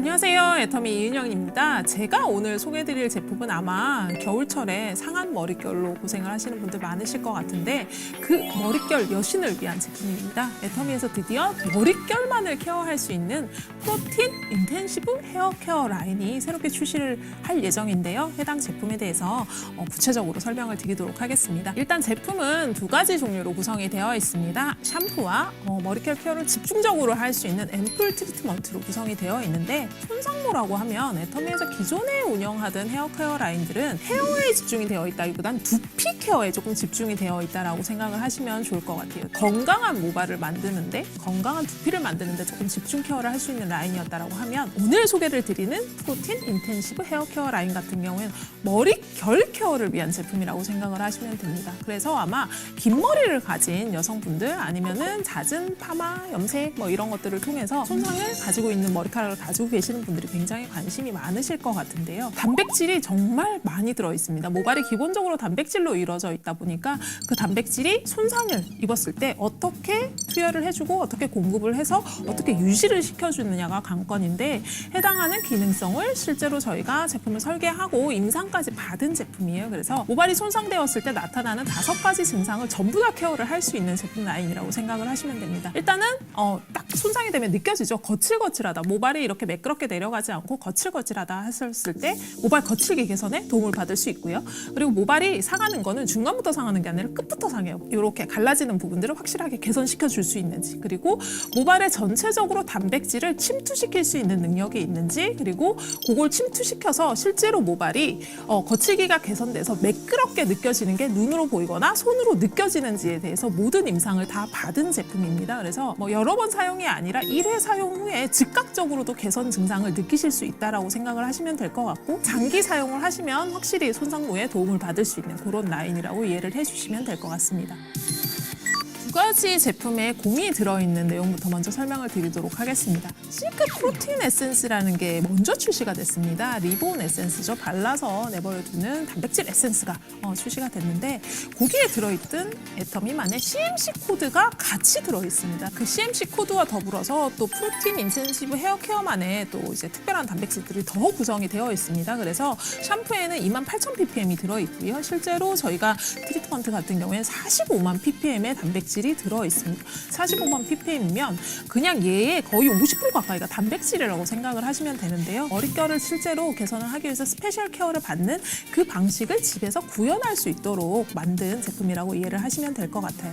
안녕하세요, 애터미 이은영입니다. 제가 오늘 소개해드릴 제품은 아마 겨울철에 상한 머릿결로 고생을 하시는 분들 많으실 것 같은데 그 머릿결 여신을 위한 제품입니다. 애터미에서 드디어 머릿결만을 케어할 수 있는 프로틴 인텐시브 헤어 케어 라인이 새롭게 출시를 할 예정인데요. 해당 제품에 대해서 구체적으로 설명을 드리도록 하겠습니다. 일단 제품은 두 가지 종류로 구성이 되어 있습니다. 샴푸와 머릿결 케어를 집중적으로 할 수 있는 앰플 트리트먼트로 구성이 되어 있는데, 손상모라고 하면 애터미에서 기존에 운영하던 헤어 케어 라인들은 헤어에 집중이 되어 있다기보단 두피 케어에 조금 집중이 되어 있다라고 생각을 하시면 좋을 것 같아요. 건강한 모발을 만드는데, 건강한 두피를 만드는데 조금 집중 케어를 할 수 있는 라인이었다라고 하면, 오늘 소개를 드리는 프로틴 인텐시브 헤어 케어 라인 같은 경우에는 머릿결 케어를 위한 제품이라고 생각을 하시면 됩니다. 그래서 아마 긴 머리를 가진 여성분들 아니면은 잦은 파마, 염색 이런 것들을 통해서 손상을 가지고 있는 머리카락을 가지고 계시는 분들이 굉장히 관심이 많으실 것 같은데요. 단백질이 정말 많이 들어있습니다. 모발이 기본적으로 단백질로 이루어져 있다 보니까 그 단백질이 손상을 입었을 때 어떻게 투여를 해주고 어떻게 공급을 해서 어떻게 유지를 시켜주느냐가 관건인데, 해당하는 기능성을 실제로 저희가 제품을 설계하고 임상까지 받은 제품이에요. 그래서 모발이 손상되었을 때 나타나는 5가지 증상을 전부 다 케어를 할 수 있는 제품 라인이라고 생각을 하시면 됩니다. 일단은 딱 손상이 되면 느껴지죠. 거칠거칠하다. 모발이 이렇게 매끄럽게 내려가지 않고 거칠거칠하다 했을 때 모발 거칠기 개선에 도움을 받을 수 있고요. 그리고 모발이 상하는 거는 중간부터 상하는 게 아니라 끝부터 상해요. 이렇게 갈라지는 부분들을 확실하게 개선시켜 줄 수 있는지, 그리고 모발에 전체적으로 단백질을 침투시킬 수 있는 능력이 있는지, 그리고 그걸 침투시켜서 실제로 모발이 거칠기가 개선돼서 매끄럽게 느껴지는 게 눈으로 보이거나 손으로 느껴지는지에 대해서 모든 임상을 다 받은 제품입니다. 그래서 여러 번 사용이 아니라 1회 사용 후에 즉각적으로도 개선 증상을 느끼실 수 있다라고 생각을 하시면 될 것 같고, 장기 사용을 하시면 확실히 손상모에 도움을 받을 수 있는 그런 라인이라고 이해를 해주시면 될 것 같습니다. 두 가지 제품에 공이 들어있는 내용부터 먼저 설명을 드리도록 하겠습니다. 실크 프로틴 에센스라는 게 먼저 출시가 됐습니다. 리본 에센스죠. 발라서 내버려두는 단백질 에센스가 출시가 됐는데, 거기에 들어있던 애터미만의 CMC 코드가 같이 들어있습니다. 그 CMC 코드와 더불어서 또 프로틴 인텐시브 헤어 케어만의 또 이제 특별한 단백질들이 더 구성이 되어 있습니다. 그래서 샴푸에는 28,000ppm이 들어있고요. 실제로 저희가 트리트먼트 같은 경우에는 45만 ppm의 단백질이 들어있습니다. 45만 ppm이면 그냥 얘의 거의 50% 가까이가 단백질이라고 생각을 하시면 되는데요. 머릿결을 실제로 개선을 하기 위해서 스페셜 케어를 받는 그 방식을 집에서 구현할 수 있도록 만든 제품이라고 이해를 하시면 될 것 같아요.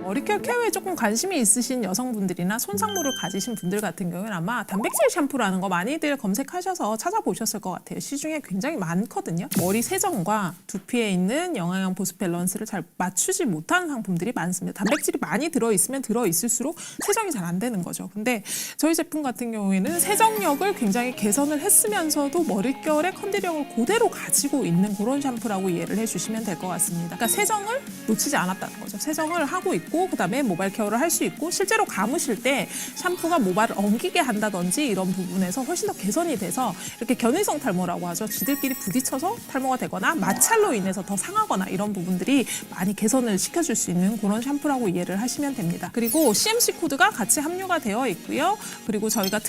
머릿결 케어에 조금 관심이 있으신 여성분들이나 손상모를 가지신 분들 같은 경우는 아마 단백질 샴푸라는 거 많이들 검색하셔서 찾아보셨을 것 같아요. 시중에 굉장히 많거든요. 머리 세정과 두피에 있는 영양형 보습 밸런스를 잘 맞추지 못하는 상품들이 많습니다. 단백질이 많이 들어있으면 들어있을수록 세정이 잘 안 되는 거죠. 근데 저희 제품 같은 경우에는 세정력을 굉장히 개선을 했으면서도 머릿결의 컨디력을 그대로 가지고 있는 그런 샴푸라고 이해를 해주시면 될 것 같습니다. 그러니까 세정을 놓치지 않았다는 거죠. 세정을 하고 있고, 그다음에 모발 케어를 할 수 있고, 실제로 감으실 때 샴푸가 모발을 엉키게 한다든지 이런 부분에서 훨씬 더 개선이 돼서, 이렇게 견의성 탈모라고 하죠. 지들끼리 부딪혀서 탈모가 되거나 마찰로 인해서 더 상하거나 이런 부분들이 많이 개선을 시켜줄 수 있는 그런 샴푸라고 이해를 하시면 됩니다. 그리고 CMC 코드가 같이 함유가 되어 있고요. 그리고 저희가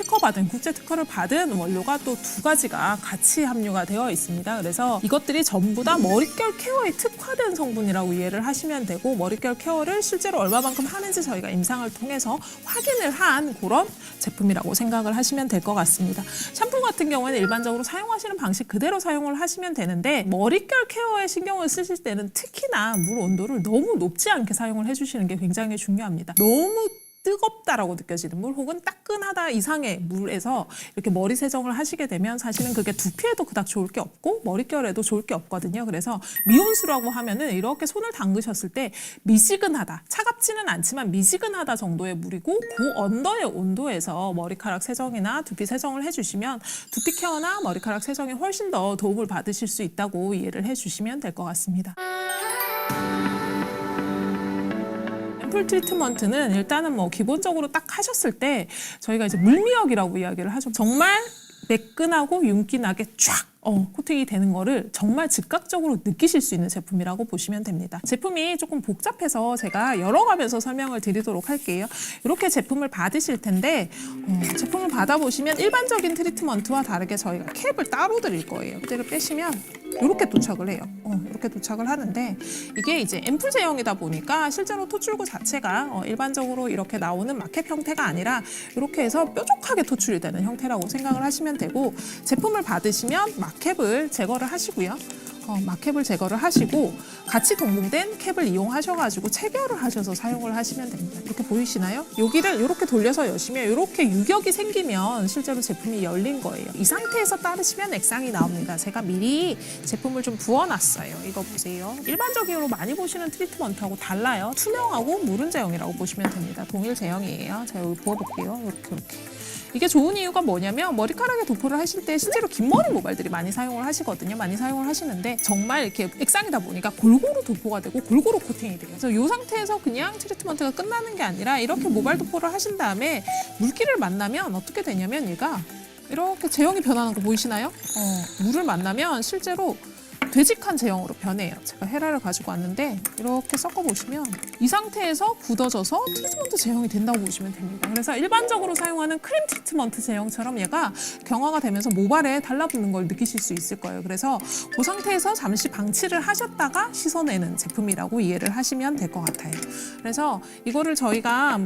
국제 특허를 받은 원료가 또 2가지가 같이 함유가 되어 있습니다. 그래서 이것들이 전부 다 머릿결 케어에 특화된 성분이라고 이해를 하시면 되고, 머릿결 케어를 실제로 얼마만큼 하는지 저희가 임상을 통해서 확인을 한 그런 제품이라고 생각을 하시면 될 것 같습니다. 샴푸 같은 경우에는 일반적으로 사용하시는 방식 그대로 사용을 하시면 되는데, 머릿결 케어에 신경을 쓰실 때는 특히나 물 온도를 너무 높지 않게 사용을 해주시는 게 굉장히 중요합니다. 너무 뜨겁다라고 느껴지는 물 혹은 따끈하다 이상의 물에서 이렇게 머리 세정을 하시게 되면 사실은 그게 두피에도 그닥 좋을 게 없고 머릿결에도 좋을 게 없거든요. 그래서 미온수라고 하면은 이렇게 손을 담그셨을 때 미지근하다, 차갑지는 않지만 미지근하다 정도의 물이고, 그 언더의 온도에서 머리카락 세정이나 두피 세정을 해주시면 두피 케어나 머리카락 세정에 훨씬 더 도움을 받으실 수 있다고 이해를 해주시면 될 것 같습니다. 앰플 트리트먼트는 일단은 기본적으로 딱 하셨을 때 저희가 이제 물미역이라고 이야기를 하죠. 정말 매끈하고 윤기 나게 쫙 코팅이 되는 거를 정말 즉각적으로 느끼실 수 있는 제품이라고 보시면 됩니다. 제품이 조금 복잡해서 제가 열어가면서 설명을 드리도록 할게요. 이렇게 제품을 받으실 텐데 제품을 받아보시면 일반적인 트리트먼트와 다르게 저희가 캡을 따로 드릴 거예요. 그대로 빼시면 이렇게 도착을 해요. 이렇게 도착을 하는데 이게 이제 앰플 제형이다 보니까 실제로 토출구 자체가 일반적으로 이렇게 나오는 마켓 형태가 아니라 이렇게 해서 뾰족하게 토출이 되는 형태라고 생각을 하시면 되고 제품을 받으시면 마켓을 제거를 하시고요. 마켓을 제거를 하시고 같이 동봉된 캡을 이용하셔가지고 체결을 하셔서 사용을 하시면 됩니다. 이렇게 보이시나요? 여기를 이렇게 돌려서 여시면 이렇게 유격이 생기면 실제로 제품이 열린 거예요. 이 상태에서 따르시면 액상이 나옵니다. 제가 미리 제품을 좀 부어놨어요. 이거 보세요. 일반적으로 많이 보시는 트리트먼트하고 달라요. 투명하고 무른 제형이라고 보시면 됩니다. 동일 제형이에요. 제가 여기 부어볼게요. 이렇게. 이게 좋은 이유가 뭐냐면 머리카락에 도포를 하실 때 실제로 긴 머리 모발들이 많이 사용을 하시거든요. 많이 사용을 하시는데 정말 이렇게 액상이다 보니까 골고루 도포가 되고 골고루 코팅이 돼요. 그래서 이 상태에서 그냥 트리트먼트가 끝나는 게 아니라 이렇게 모발 도포를 하신 다음에 물기를 만나면 어떻게 되냐면 얘가 이렇게 제형이 변하는 거 보이시나요? 물을 만나면 실제로 되직한 제형으로 변해요. 제가 헤라를 가지고 왔는데 이렇게 섞어보시면 이 상태에서 굳어져서 트리트먼트 제형이 된다고 보시면 됩니다. 그래서 일반적으로 사용하는 크림 트리트먼트 제형처럼 얘가 경화가 되면서 모발에 달라붙는 걸 느끼실 수 있을 거예요. 그래서 그 상태에서 잠시 방치를 하셨다가 씻어내는 제품이라고 이해를 하시면 될 것 같아요. 그래서 이거를 저희가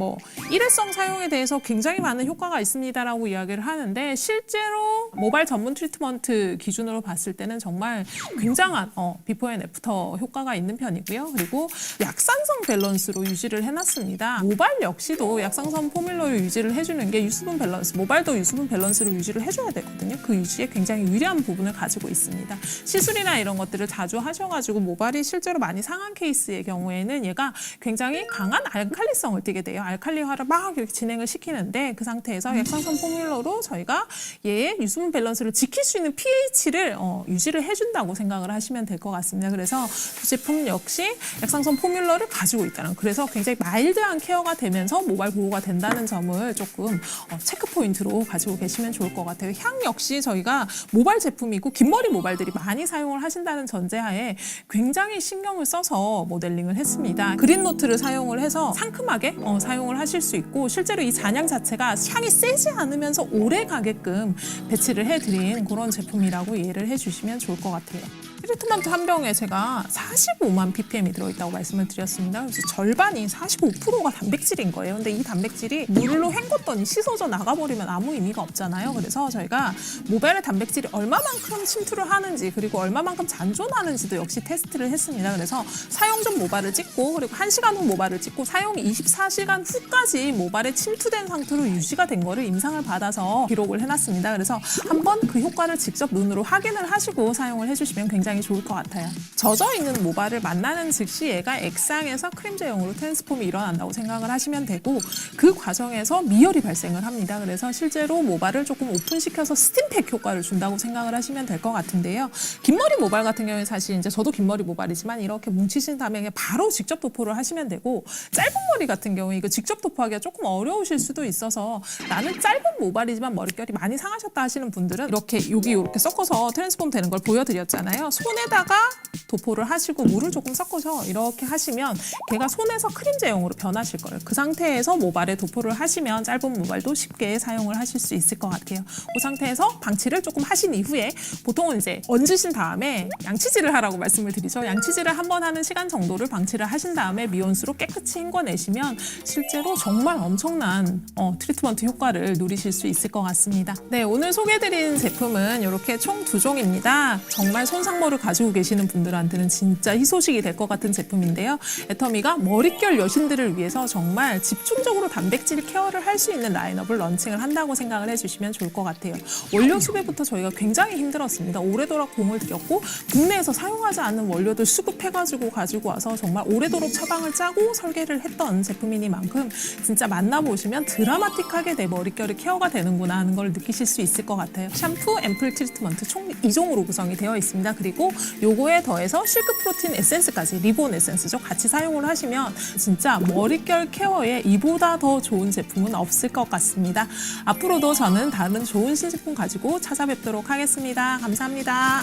일회성 사용에 대해서 굉장히 많은 효과가 있습니다라고 이야기를 하는데 실제로 모발 전문 트리트먼트 기준으로 봤을 때는 정말 굉장한 비포 앤 애프터 효과가 있는 편이고요. 그리고 약산성 밸런스로 유지를 해놨습니다. 모발 역시도 약산성 포뮬러로 유지를 해주는 게 유수분 밸런스, 모발도 유수분 밸런스로 유지를 해줘야 되거든요. 그 유지에 굉장히 유리한 부분을 가지고 있습니다. 시술이나 이런 것들을 자주 하셔가지고 모발이 실제로 많이 상한 케이스의 경우에는 얘가 굉장히 강한 알칼리성을 띠게 돼요. 알칼리화를 막 이렇게 진행을 시키는데 그 상태에서 약산성 포뮬러로 저희가 얘의 유수분 밸런스를 지킬 수 있는 pH를 유지를 해준다고 생각을 하시면 될 것 같습니다. 그래서 이 제품 역시 약산성 포뮬러를 가지고 있다는, 그래서 굉장히 마일드한 케어가 되면서 모발 보호가 된다는 점을 조금 체크 포인트로 가지고 계시면 좋을 것 같아요. 향 역시 저희가 모발 제품이고 긴 머리 모발들이 많이 사용을 하신다는 전제하에 굉장히 신경을 써서 모델링을 했습니다. 그린 노트를 사용을 해서 상큼하게 사용을 하실 수 있고 실제로 이 잔향 자체가 향이 세지 않으면서 오래 가게끔 배치를 해드린 그런 제품이라고 이해를 해주시면 좋을 것 같아요. 트리트먼트 한 병에 제가 45만 ppm이 들어있다고 말씀을 드렸습니다. 그래서 절반이 45%가 단백질인 거예요. 근데 이 단백질이 물로 헹궜더니 씻어져 나가버리면 아무 의미가 없잖아요. 그래서 저희가 모발의 단백질이 얼마만큼 침투를 하는지 그리고 얼마만큼 잔존하는지도 역시 테스트를 했습니다. 그래서 사용 전 모발을 찍고 그리고 1시간 후 모발을 찍고 사용 24시간 후까지 모발에 침투된 상태로 유지가 된 거를 임상을 받아서 기록을 해놨습니다. 그래서 한번 그 효과를 직접 눈으로 확인을 하시고 사용을 해주시면 굉장히 좋을 것 같아요. 젖어 있는 모발을 만나는 즉시 얘가 액상에서 크림 제형으로 트랜스폼이 일어난다고 생각을 하시면 되고 그 과정에서 미열이 발생을 합니다. 그래서 실제로 모발을 조금 오픈시켜서 스팀팩 효과를 준다고 생각을 하시면 될 것 같은데요. 긴 머리 모발 같은 경우에 사실 이제 저도 긴 머리 모발이지만 이렇게 뭉치신 다음에 그냥 바로 직접 도포를 하시면 되고 짧은 머리 같은 경우에 이거 직접 도포하기가 조금 어려우실 수도 있어서 나는 짧은 모발이지만 머릿결이 많이 상하셨다 하시는 분들은 이렇게 여기 이렇게 섞어서 트랜스폼 되는 걸 보여드렸잖아요. 손에다가 도포를 하시고 물을 조금 섞어서 이렇게 하시면 걔가 손에서 크림 제형으로 변하실 거예요. 그 상태에서 모발에 도포를 하시면 짧은 모발도 쉽게 사용을 하실 수 있을 것 같아요. 그 상태에서 방치를 조금 하신 이후에 보통은 이제 얹으신 다음에 양치질을 하라고 말씀을 드리죠. 양치질을 한 번 하는 시간 정도를 방치를 하신 다음에 미온수로 깨끗이 헹궈내시면 실제로 정말 엄청난 트리트먼트 효과를 누리실 수 있을 것 같습니다. 네, 오늘 소개해드린 제품은 이렇게 총 2종입니다. 정말 손상모를 가지고 계시는 분들한테는 진짜 희소식이 될 것 같은 제품인데요. 애터미가 머릿결 여신들을 위해서 정말 집중적으로 단백질 케어를 할 수 있는 라인업을 런칭을 한다고 생각을 해주시면 좋을 것 같아요. 원료 수배부터 저희가 굉장히 힘들었습니다. 오래도록 공을 들였고 국내에서 사용하지 않는 원료들 수급해가지고 가지고 와서 정말 오래도록 처방을 짜고 설계를 했던 제품이니만큼 진짜 만나보시면 드라마틱하게 내 머릿결이 케어가 되는구나 하는 걸 느끼실 수 있을 것 같아요. 샴푸, 앰플 트리트먼트 총 2종으로 구성이 되어 있습니다. 그리고 요거에 더해서 에센스에서 실크 프로틴 에센스까지, 리본 에센스죠. 같이 사용을 하시면 진짜 머릿결 케어에 이보다 더 좋은 제품은 없을 것 같습니다. 앞으로도 저는 다른 좋은 신제품 가지고 찾아뵙도록 하겠습니다. 감사합니다.